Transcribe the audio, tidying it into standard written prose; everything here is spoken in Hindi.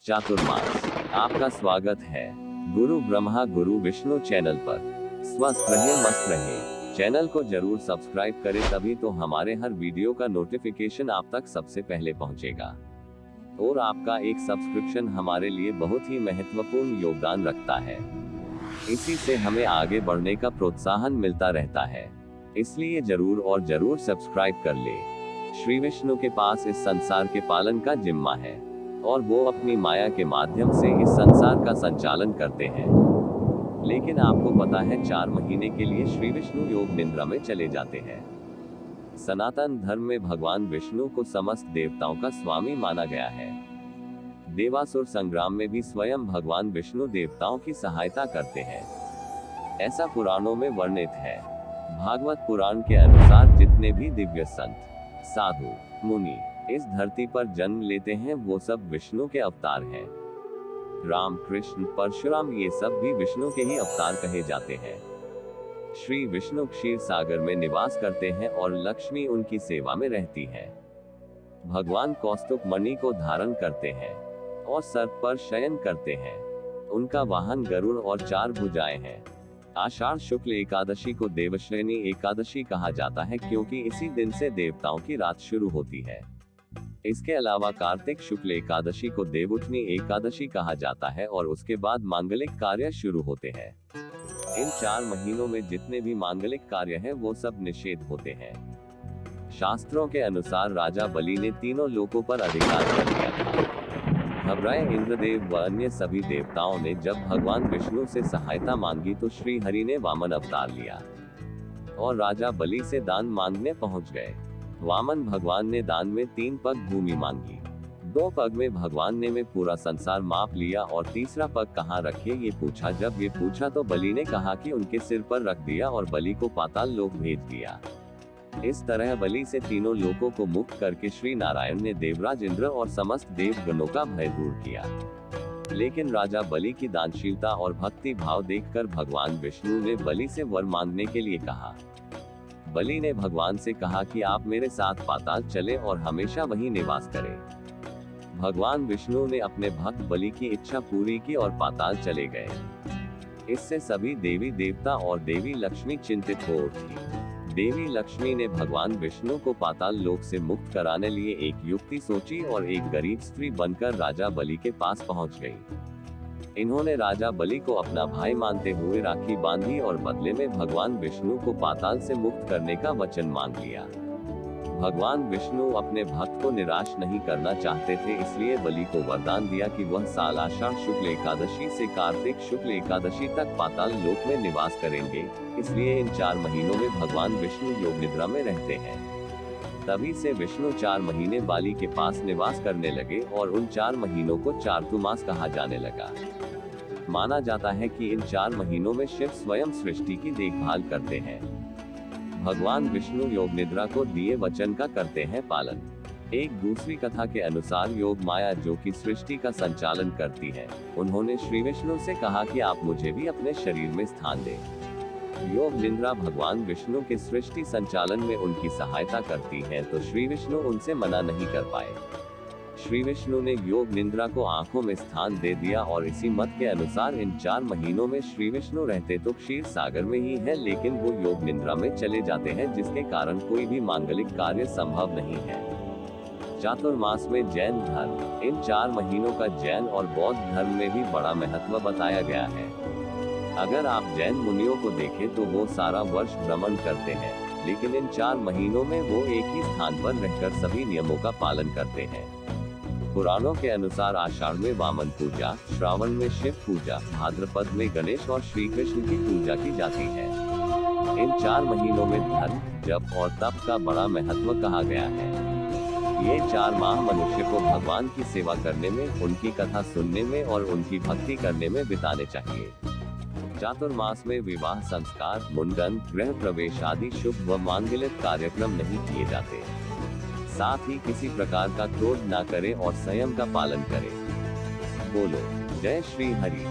चातुर्मास, आपका स्वागत है गुरु ब्रह्मा गुरु विष्णु चैनल पर। स्वस्थ रहे, मस्त रहे। चैनल को जरूर सब्सक्राइब करें, तभी तो हमारे हर वीडियो का नोटिफिकेशन आप तक सबसे पहले पहुंचेगा। और आपका एक सब्सक्रिप्शन हमारे लिए बहुत ही महत्वपूर्ण योगदान रखता है। इसी से हमें आगे बढ़ने का प्रोत्साहन मिलता रहता है, इसलिए जरूर और जरूर सब्सक्राइब कर ले। श्री विष्णु के पास इस संसार के पालन का जिम्मा है और वो अपनी माया के माध्यम से इस संसार का संचालन करते हैं। लेकिन आपको पता है, 4 महीने के लिए श्री विष्णु योग निद्रा में चले जाते हैं। सनातन धर्म में भगवान विष्णु को समस्त देवताओं का स्वामी माना गया है। देवासुर संग्राम में भी स्वयं भगवान विष्णु देवताओं की सहायता करते हैं, ऐसा पुराणों में वर्णित है। भागवत पुराण के अनुसार जितने भी दिव्य संत, साधु, मुनि इस धरती पर जन्म लेते हैं, वो सब विष्णु के अवतार हैं। राम, कृष्ण, परशुराम ये सब भी विष्णु के ही अवतार कहे जाते हैं। श्री विष्णु क्षीर सागर में निवास करते हैं और लक्ष्मी उनकी सेवा में रहती है। भगवान कौस्तुभ मणि को धारण करते हैं और सर्प पर शयन करते हैं। उनका वाहन गरुड़ और 4 भुजाएं हैं। आषाढ़ शुक्ल एकादशी को देवश्रेणी एकादशी कहा जाता है, क्योंकि इसी दिन से देवताओं की रात शुरू होती है। इसके अलावा कार्तिक शुक्ल एकादशी को देवउठनी एकादशी कहा जाता है और उसके बाद मांगलिक कार्य शुरू होते हैं। इन 4 महीनों में जितने भी मांगलिक कार्य हैं, वो सब निषेध होते हैं। शास्त्रों के अनुसार राजा बलि ने तीनों लोकों पर अधिकार कर लिया था। घबराए इंद्रदेव व अन्य सभी देवताओं ने जब भगवान विष्णु से सहायता मांगी तो श्री हरि ने वामन अवतार लिया और राजा बलि से दान मांगने पहुंच गए। वामन भगवान ने दान में 3 पग भूमि मांगी। 2 पग में भगवान ने में पूरा संसार माप लिया और तीसरा पग कहाँ रखे ये पूछा। जब ये पूछा तो बलि ने कहा कि उनके सिर पर रख दिया और बलि को पाताल लोक भेज दिया। इस तरह बलि से तीनों लोकों को मुक्त करके श्री नारायण ने देवराज इंद्र और समस्त देवगणों का भय दूर किया। लेकिन राजा बलि की दानशीलता और भक्ति भाव देखकर भगवान विष्णु ने बलि से वर मांगने के लिए कहा। बलि ने भगवान से कहा कि आप मेरे साथ पाताल चले और हमेशा वहीं निवास करें। भगवान विष्णु ने अपने भक्त बलि की इच्छा पूरी की और पाताल चले गए। इससे सभी देवी देवता और देवी लक्ष्मी चिंतित हो उठी। देवी लक्ष्मी ने भगवान विष्णु को पाताल लोक से मुक्त कराने लिए एक युक्ति सोची और एक गरीब स्त्री बनकर राजा बलि के पास पहुंच गई। इन्होंने राजा बलि को अपना भाई मानते हुए राखी बांधी और बदले में भगवान विष्णु को पाताल से मुक्त करने का वचन मांग लिया। भगवान विष्णु अपने भक्त को निराश नहीं करना चाहते थे, इसलिए बलि को वरदान दिया कि वह साल आषाढ़ शुक्ल एकादशी से कार्तिक शुक्ल एकादशी तक पाताल लोक में निवास करेंगे। इसलिए इन 4 महीनों में भगवान विष्णु योग निद्रा में रहते हैं। तभी से विष्णु 4 महीने बाली के पास निवास करने लगे और उन 4 महीनों को चातुर्मास कहा जाने लगा। माना जाता है कि इन 4 महीनों में शिव स्वयं सृष्टि की देखभाल करते हैं। भगवान विष्णु योग निद्रा को दिए वचन का करते हैं पालन। एक दूसरी कथा के अनुसार योग माया, जो कि सृष्टि का संचालन करती है, उन्होंने श्री विष्णु से कहा कि आप मुझे भी अपने शरीर में स्थान दें। योग निद्रा भगवान विष्णु के सृष्टि संचालन में उनकी सहायता करती है, तो श्री विष्णु उनसे मना नहीं कर पाए। श्री विष्णु ने योग निद्रा को आंखों में स्थान दे दिया और इसी मत के अनुसार इन 4 महीनों में श्री विष्णु रहते तो क्षीर सागर में ही है, लेकिन वो योग निद्रा में चले जाते हैं, जिसके कारण कोई भी मांगलिक कार्य संभव नहीं है। चातुर्मास में जैन धर्म, इन 4 महीनों का जैन और बौद्ध धर्म में भी बड़ा महत्व बताया गया है। अगर आप जैन मुनियों को देखें तो वो सारा वर्ष भ्रमण करते हैं, लेकिन इन 4 महीनों में वो एक ही स्थान पर रहकर सभी नियमों का पालन करते हैं। पुराणों के अनुसार आषाढ़ में वामन पूजा, श्रावण में शिव पूजा, भाद्रपद में गणेश और श्री कृष्ण की पूजा की जाती है। इन 4 महीनों में धर्म, जप और तप का बड़ा महत्व कहा गया है। ये 4 माह मनुष्य को भगवान की सेवा करने में, उनकी कथा सुनने में और उनकी भक्ति करने में बिताने चाहिए। चातुर्मास में विवाह संस्कार, मुंडन, गृह प्रवेश आदि शुभ व मांगलिक कार्यक्रम नहीं किए जाते। साथ ही किसी प्रकार का क्रोध न करें और संयम का पालन करें। बोलो जय श्री हरि।